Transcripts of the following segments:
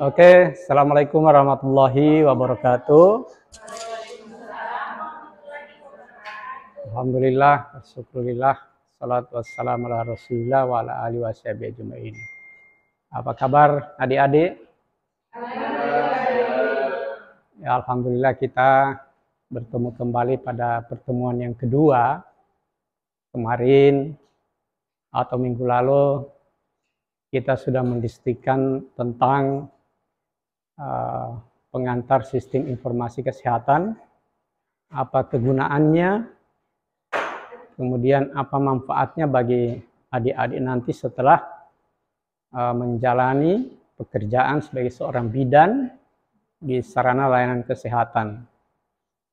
Oke, Assalamualaikum warahmatullahi wabarakatuh. Alhamdulillah, syukurillah, salatu wassalamu ala rasulillah wa ala alihi washabihi ajma'in. Apa kabar adik-adik? Ya, Alhamdulillah kita bertemu kembali pada pertemuan yang kedua. Kemarin atau minggu lalu kita sudah mendiskusikan tentang pengantar sistem informasi kesehatan, apa kegunaannya, kemudian apa manfaatnya bagi adik-adik nanti setelah menjalani pekerjaan sebagai seorang bidan di sarana layanan kesehatan.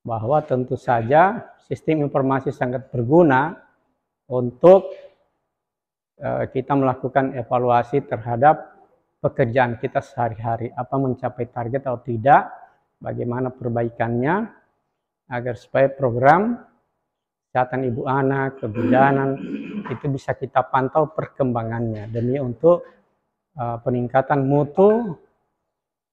Bahwa tentu saja sistem informasi sangat berguna untuk kita melakukan evaluasi terhadap pekerjaan kita sehari-hari, apa mencapai target atau tidak, bagaimana perbaikannya, agar supaya program kesehatan ibu anak, kebidanan, itu bisa kita pantau perkembangannya, demi untuk peningkatan mutu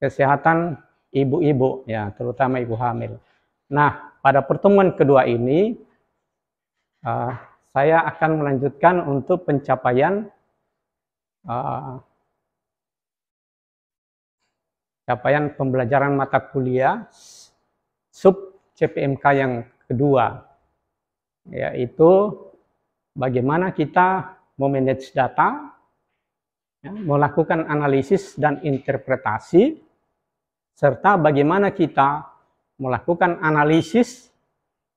kesehatan ibu-ibu, ya, terutama ibu hamil. Nah, pada pertemuan kedua ini, saya akan melanjutkan untuk pencapaian pembelajaran mata kuliah sub CPMK yang kedua, yaitu bagaimana kita memanage data, ya, melakukan analisis dan interpretasi, serta bagaimana kita melakukan analisis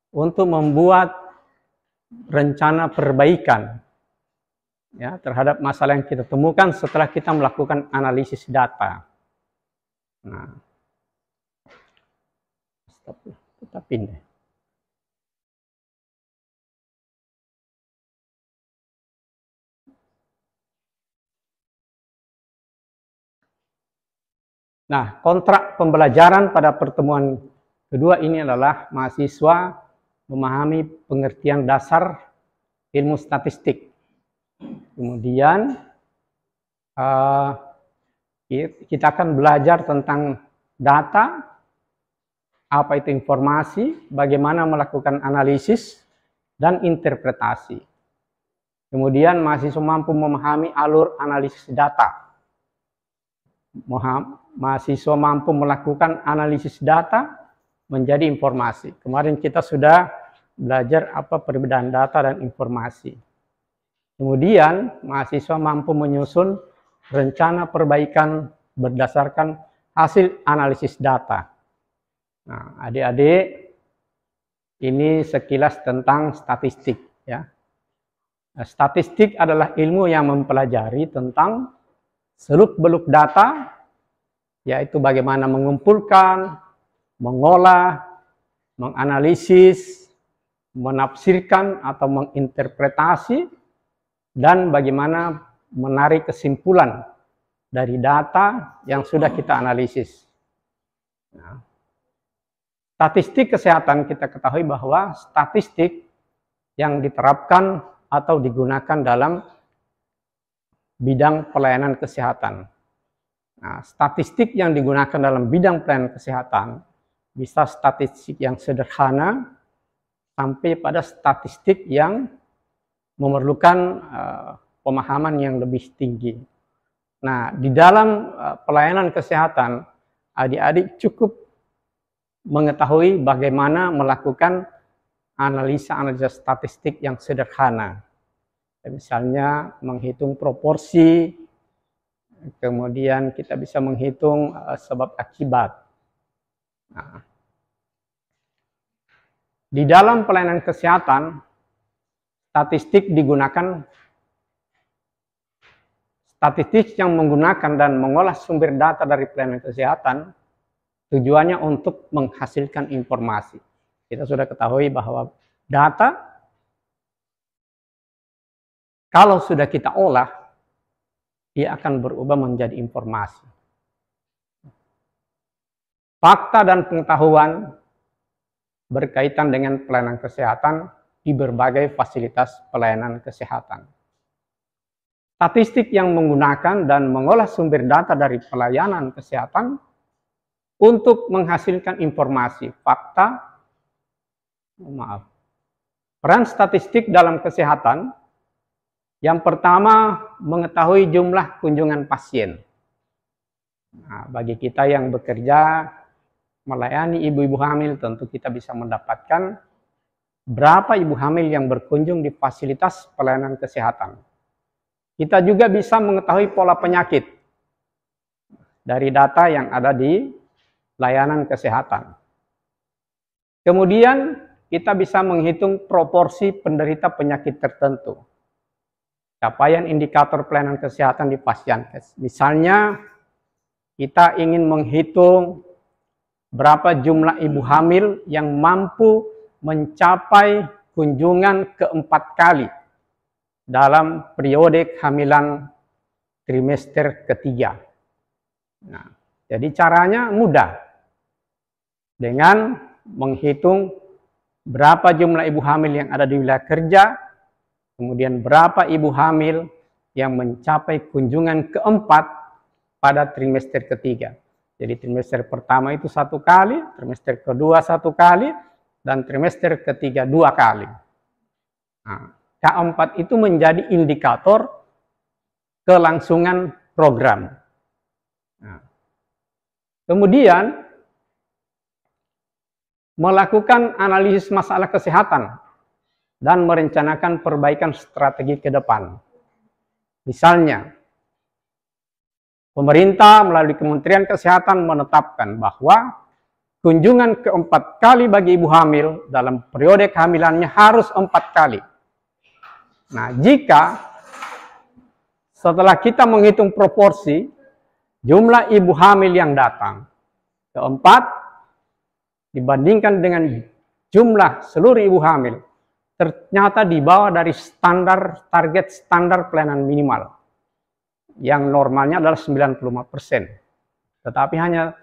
untuk membuat rencana perbaikan, ya, terhadap masalah yang kita temukan setelah kita melakukan analisis data. Nah, kita pindah. Nah, kontrak pembelajaran pada pertemuan kedua ini adalah mahasiswa memahami pengertian dasar ilmu statistik. Kemudian kita akan belajar tentang data, apa itu informasi, bagaimana melakukan analisis dan interpretasi. Kemudian mahasiswa mampu memahami alur analisis data. Mahasiswa mampu melakukan analisis data menjadi informasi. Kemarin kita sudah belajar apa perbedaan data dan informasi. Kemudian mahasiswa mampu menyusun rencana perbaikan berdasarkan hasil analisis data. Nah, adik-adik, ini sekilas tentang statistik, ya. Nah, statistik adalah ilmu yang mempelajari tentang seluk-beluk data, yaitu bagaimana mengumpulkan, mengolah, menganalisis, menafsirkan atau menginterpretasi, dan bagaimana menarik kesimpulan dari data yang sudah kita analisis. Nah, statistik kesehatan, kita ketahui bahwa statistik yang diterapkan atau digunakan dalam bidang pelayanan kesehatan. Nah, statistik yang digunakan dalam bidang pelayanan kesehatan bisa statistik yang sederhana sampai pada statistik yang memerlukan pemahaman yang lebih tinggi. Nah, di dalam pelayanan kesehatan, adik-adik cukup mengetahui bagaimana melakukan analisa-analisa statistik yang sederhana. Misalnya menghitung proporsi, kemudian kita bisa menghitung sebab akibat. Nah, di dalam pelayanan kesehatan, statistik yang menggunakan dan mengolah sumber data dari pelayanan kesehatan tujuannya untuk menghasilkan informasi. Kita sudah ketahui bahwa data, kalau sudah kita olah, dia akan berubah menjadi informasi. Fakta dan pengetahuan berkaitan dengan pelayanan kesehatan di berbagai fasilitas pelayanan kesehatan. statistik yang menggunakan dan mengolah sumber data dari pelayanan kesehatan untuk menghasilkan informasi, fakta. Peran statistik dalam kesehatan, yang pertama mengetahui jumlah kunjungan pasien. Nah, bagi kita yang bekerja melayani ibu-ibu hamil, tentu kita bisa mendapatkan berapa ibu hamil yang berkunjung di fasilitas pelayanan kesehatan. Kita juga bisa mengetahui pola penyakit dari data yang ada di layanan kesehatan. Kemudian kita bisa menghitung proporsi penderita penyakit tertentu. Capaian indikator pelayanan kesehatan di Pasienkes. Misalnya, kita ingin menghitung berapa jumlah ibu hamil yang mampu mencapai kunjungan ke-4 kali dalam periode kehamilan trimester ketiga. Nah, jadi caranya mudah. Dengan menghitung berapa jumlah ibu hamil yang ada di wilayah kerja, kemudian berapa ibu hamil yang mencapai kunjungan ke-4 pada trimester ketiga. Jadi trimester pertama itu 1 kali, trimester kedua 1 kali, dan trimester ketiga 2 kali. Nah, K4 itu menjadi indikator kelangsungan program. Nah, kemudian melakukan analisis masalah kesehatan dan merencanakan perbaikan strategi ke depan. Misalnya, pemerintah melalui Kementerian Kesehatan menetapkan bahwa kunjungan ke-4 kali bagi ibu hamil dalam periode kehamilannya harus 4 kali. Nah, jika setelah kita menghitung proporsi jumlah ibu hamil yang datang ke-4 dibandingkan dengan jumlah seluruh ibu hamil, ternyata di bawah dari target standar pelayanan minimal yang normalnya adalah 95%, tetapi hanya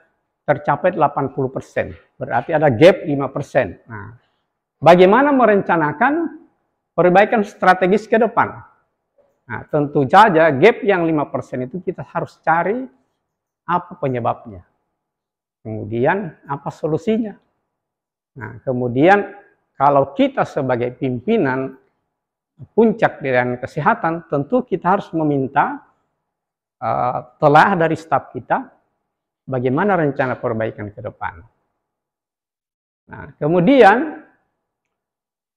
tercapai 80%, berarti ada gap 5%. Nah, bagaimana merencanakan perbaikan strategis ke depan? Nah, tentu saja gap yang 5% itu kita harus cari apa penyebabnya. Kemudian apa solusinya? Nah, kemudian kalau kita sebagai pimpinan puncak di layanan kesehatan, tentu kita harus meminta telah dari staf kita bagaimana rencana perbaikan ke depan. Nah, kemudian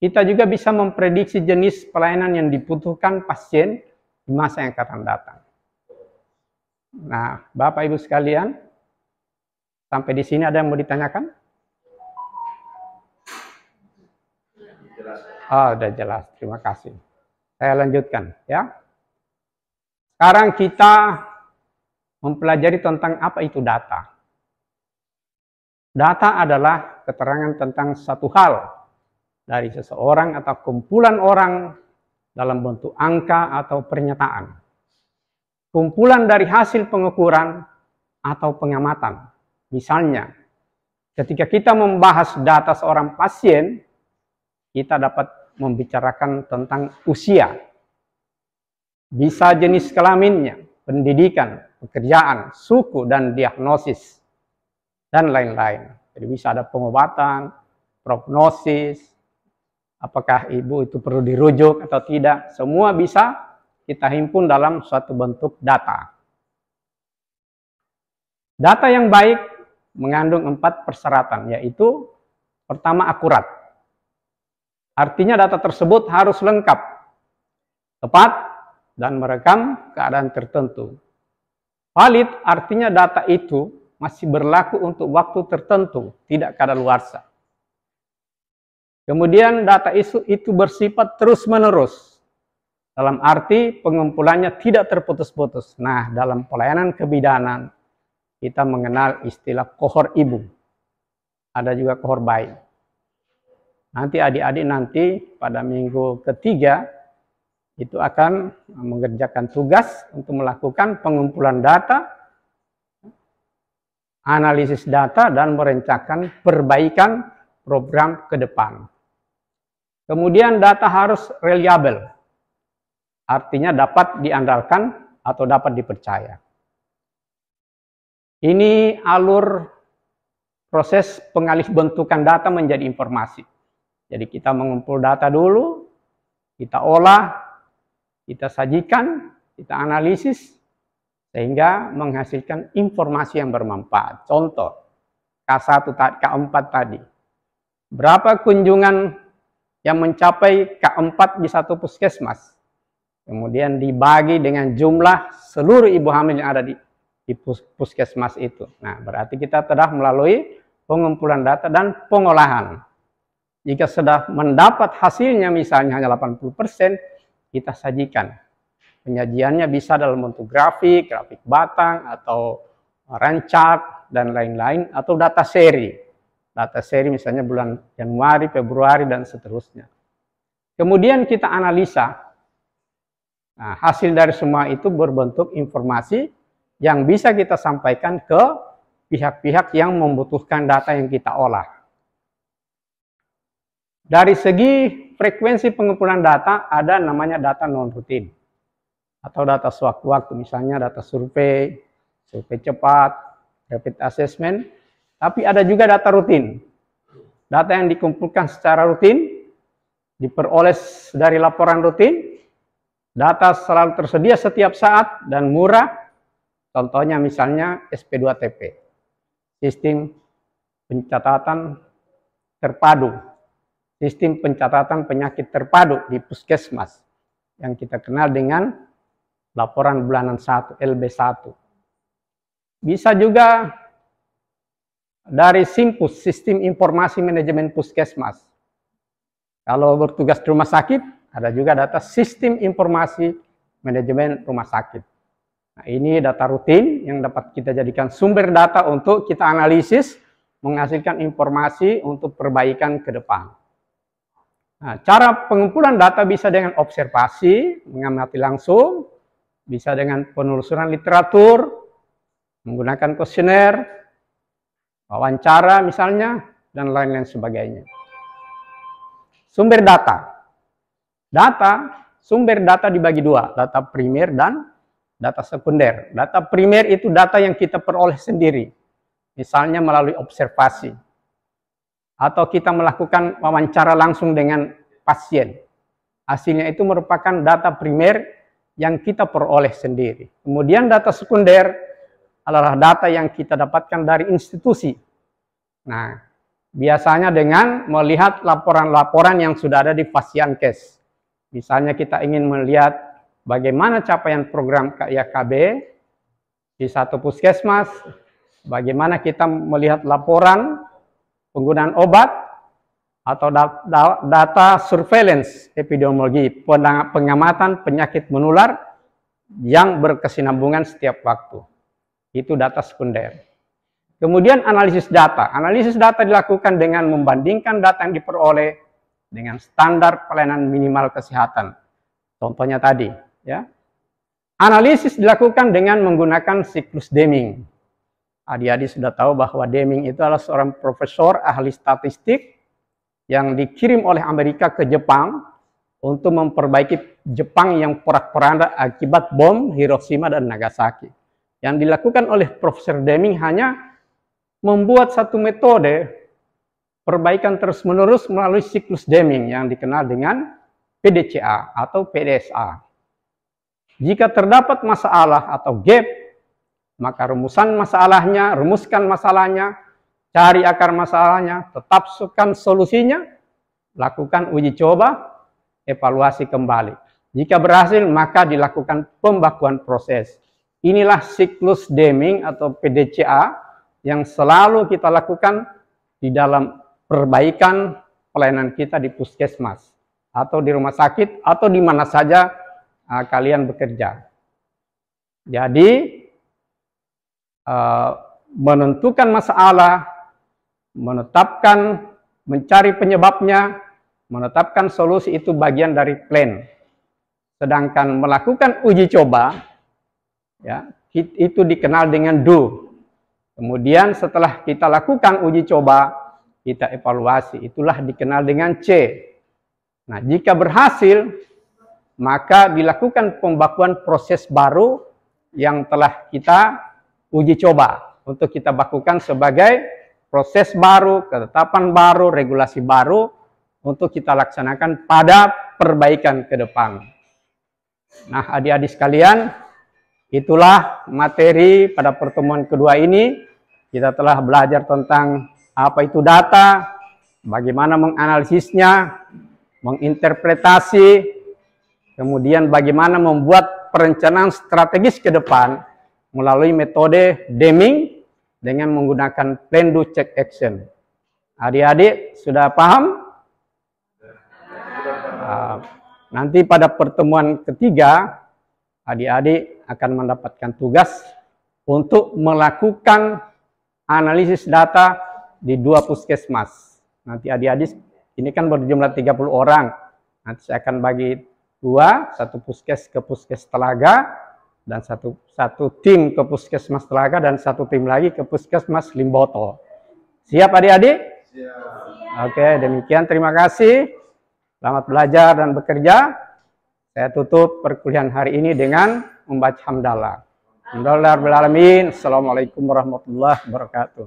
kita juga bisa memprediksi jenis pelayanan yang dibutuhkan pasien di masa yang akan datang. Nah, Bapak Ibu sekalian, sampai di sini ada yang mau ditanyakan? Oh, udah jelas. Terima kasih. Saya lanjutkan ya. Sekarang kita mempelajari tentang apa itu data. Data adalah keterangan tentang satu hal dari seseorang atau kumpulan orang dalam bentuk angka atau pernyataan. Kumpulan dari hasil pengukuran atau pengamatan. Misalnya, ketika kita membahas data seorang pasien, kita dapat membicarakan tentang usia, bisa jenis kelaminnya, pendidikan, pekerjaan, suku, dan diagnosis, dan lain-lain. Jadi bisa ada pengobatan, prognosis, apakah ibu itu perlu dirujuk atau tidak, semua bisa kita himpun dalam suatu bentuk data. Data yang baik mengandung 4 persyaratan, yaitu pertama akurat. Artinya data tersebut harus lengkap, tepat, dan merekam keadaan tertentu. Valid artinya data itu masih berlaku untuk waktu tertentu, tidak kadaluarsa. Kemudian data itu bersifat terus-menerus, dalam arti pengumpulannya tidak terputus-putus. Nah, dalam pelayanan kebidanan, kita mengenal istilah kohor ibu. Ada juga kohor bayi. Nanti adik-adik pada minggu ketiga itu akan mengerjakan tugas untuk melakukan pengumpulan data, analisis data, dan merencanakan perbaikan program ke depan. Kemudian data harus reliable. artinya dapat diandalkan atau dapat dipercaya. Ini alur proses pengalih bentukan data menjadi informasi. Jadi kita mengumpul data dulu, kita olah, kita sajikan, kita analisis, sehingga menghasilkan informasi yang bermanfaat. Contoh, K1, K4 tadi. Berapa kunjungan yang mencapai K4 di satu puskesmas? Kemudian dibagi dengan jumlah seluruh ibu hamil yang ada di puskesmas itu. Nah, berarti kita telah melalui pengumpulan data dan pengolahan. Jika sudah mendapat hasilnya misalnya hanya 80%, kita sajikan. Penyajiannya bisa dalam bentuk grafik batang, atau rancak, dan lain-lain, atau data seri. Data seri misalnya bulan Januari, Februari, dan seterusnya. Kemudian kita analisa. Nah, hasil dari semua itu berbentuk informasi yang bisa kita sampaikan ke pihak-pihak yang membutuhkan data yang kita olah. Dari segi frekuensi pengumpulan data, ada namanya data non-rutin atau data sewaktu-waktu, misalnya data survei, survei cepat, rapid assessment, tapi ada juga data rutin. Data yang dikumpulkan secara rutin, diperoleh dari laporan rutin, data selalu tersedia setiap saat dan murah. Contohnya misalnya SP2TP, sistem pencatatan terpadu, sistem pencatatan penyakit terpadu di puskesmas, yang kita kenal dengan laporan bulanan 1, LB1. Bisa juga dari SIMPUS, Sistem Informasi Manajemen Puskesmas. Kalau bertugas di rumah sakit, ada juga data Sistem Informasi Manajemen Rumah Sakit. Nah, ini data rutin yang dapat kita jadikan sumber data untuk kita analisis, menghasilkan informasi untuk perbaikan ke depan. Nah, cara pengumpulan data bisa dengan observasi, mengamati langsung, bisa dengan penelusuran literatur, menggunakan kuesioner, wawancara misalnya, dan lain-lain sebagainya. Sumber data. Sumber data dibagi dua, data primer dan data sekunder. Data primer itu data yang kita peroleh sendiri, misalnya melalui observasi, atau kita melakukan wawancara langsung dengan pasien. Hasilnya itu merupakan data primer yang kita peroleh sendiri. Kemudian data sekunder adalah data yang kita dapatkan dari institusi. Nah, biasanya dengan melihat laporan-laporan yang sudah ada di Fasiankes. Misalnya kita ingin melihat bagaimana capaian program KIAKB di satu puskesmas, bagaimana kita melihat laporan penggunaan obat, atau data surveillance epidemiologi, pengamatan penyakit menular yang berkesinambungan setiap waktu. Itu data sekunder. Kemudian analisis data. Analisis data dilakukan dengan membandingkan data yang diperoleh dengan standar pelayanan minimal kesehatan. Contohnya tadi, ya. Analisis dilakukan dengan menggunakan siklus Deming. Adik-adik sudah tahu bahwa Deming itu adalah seorang profesor ahli statistik yang dikirim oleh Amerika ke Jepang untuk memperbaiki Jepang yang porak-poranda akibat bom Hiroshima dan Nagasaki. Yang dilakukan oleh Profesor Deming hanya membuat satu metode perbaikan terus-menerus melalui siklus Deming yang dikenal dengan PDCA atau PDSA. Jika terdapat masalah atau gap, maka rumuskan masalahnya, cari akar masalahnya, tetapkan solusinya, lakukan uji coba, evaluasi kembali. Jika berhasil, maka dilakukan pembakuan proses. Inilah siklus Deming atau PDCA yang selalu kita lakukan di dalam perbaikan pelayanan kita di puskesmas, atau di rumah sakit, atau di mana saja kalian bekerja. Jadi, menentukan masalah, mencari penyebabnya, menetapkan solusi itu bagian dari plan. Sedangkan melakukan uji coba, ya, itu dikenal dengan do. Kemudian setelah kita lakukan uji coba, kita evaluasi. Itulah dikenal dengan C. Nah, jika berhasil, maka dilakukan pembakuan proses baru yang telah kita uji coba untuk kita bakukan sebagai proses baru, ketetapan baru, regulasi baru untuk kita laksanakan pada perbaikan ke depan. Nah, adik-adik sekalian, itulah materi pada pertemuan kedua ini. Kita telah belajar tentang apa itu data, bagaimana menganalisisnya, menginterpretasi, kemudian bagaimana membuat perencanaan strategis ke depan melalui metode Deming dengan menggunakan plan, do, check, action. Adik-adik sudah paham? Nanti pada pertemuan ketiga, adik-adik akan mendapatkan tugas untuk melakukan analisis data di 2 puskesmas. Nanti adik-adik, ini kan berjumlah 30 orang. Nanti saya akan bagi 2, 1 puskes ke puskes Telaga, dan satu tim ke puskesmas Telaga, dan 1 tim lagi ke puskesmas Limboto. Siap adik-adik? Siap. Oke, demikian, terima kasih. Selamat belajar dan bekerja. Saya tutup perkuliahan hari ini dengan membaca hamdalah. Alhamdulillah rabbil alamin. Assalamualaikum warahmatullahi wabarakatuh.